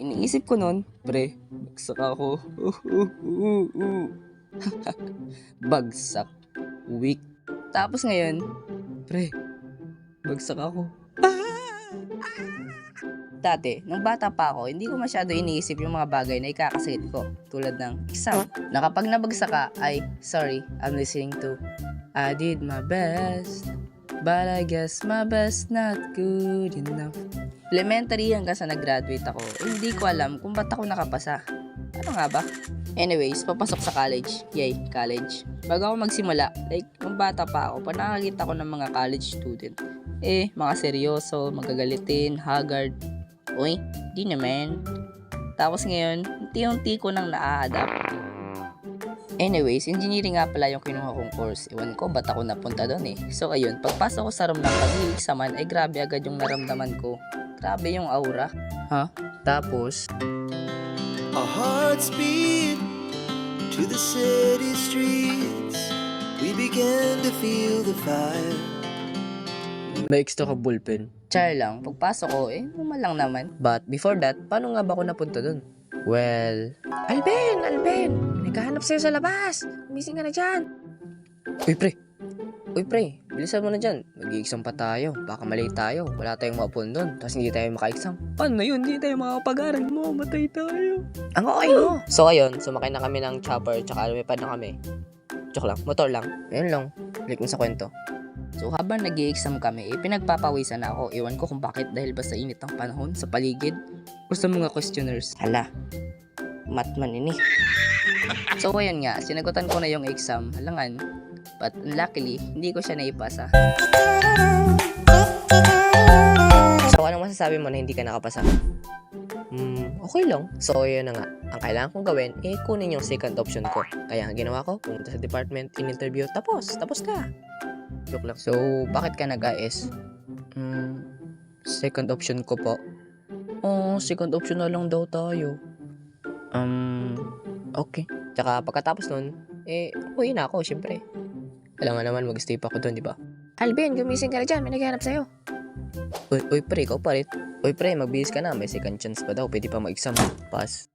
Iniisip ko nun, pre, bagsak ako. Bagsak. Weak. Tapos ngayon, pre, bagsak ako. Dati, nung bata pa ako, hindi ko masyado iniisip yung mga bagay na ikakasakit ko. Tulad ng exam. Na kapag nabagsak ka, ay, sorry, I'm listening to I did my best, but I guess my best not good enough. Elementary hanggang sa nag-graduate ako, hindi ko alam kung ba't ako nakapasa. Ano nga ba? Anyways, papasok sa college. Yay, college. Bago ako magsimula, like, nung bata pa ako, panakakita ko ng mga college student. Mga seryoso, magagalitin, haggard. Uy, di naman. Tapos ngayon, unti-unti ko nang naa-adapt. Anyways, engineering nga pala yung kinuha kong course. Iwan ko ba't ako napunta doon eh. So ayun, pagpasok ko sa room ng pag-i-examan ay grabe agad yung naramdaman ko. Grabe yung aura. Tapos, Our hearts beat to the city streets. We began to feel the fire. May extra ka ballpen. char lang. Pagpasok ko, normal lang naman. But before that, paano nga ba ako napunta dun? Well, Alben! Naghahanap sa'yo sa labas! Missing ka na dyan! Uy pre, bilisan mo na dyan. Mag-i-exam pa tayo. Baka mali tayo. Wala tayong maupon dun. Tapos hindi tayo maka-exam. Paano na yun? Hindi tayo makapag-aral mo. Matay tayo. Ang okay mo. So ayun, sumakay na kami ng chopper. Tsaka lumipad na kami. Joke lang, motor lang. Ayun lang. Balik mo sa kwento. So habang nag-i-exam kami, pinagpapawisan na ako. Iwan ko kung bakit dahil ba sa init ng panahon, sa paligid, o sa mga questioners. Hala, matman ini. So ayun nga, sinagutan ko na yung exam, halangan. But luckily, hindi ko siya naipasa. So anong masasabi mo na hindi ka nakapasa? Okay lang. So yun na nga. Ang kailangan kong gawin, kunin yung second option ko. Kaya ang ginawa ko, pumunta sa department, in-interview, tapos ka. Joke lang. So, bakit ka nag-AS? Second option ko po. Second option na lang daw tayo. Okay. Tsaka pagkatapos nun, uwi na ako, syempre. Alam nga naman, mag-stay pa ako doon, di ba? Alben, gumising ka na dyan, may naghahanap sa'yo. Uy, pre, ikaw pa rin. Uy, pre, magbihis ka na, may second chance pa daw, pwede pa mag-exam. Pass.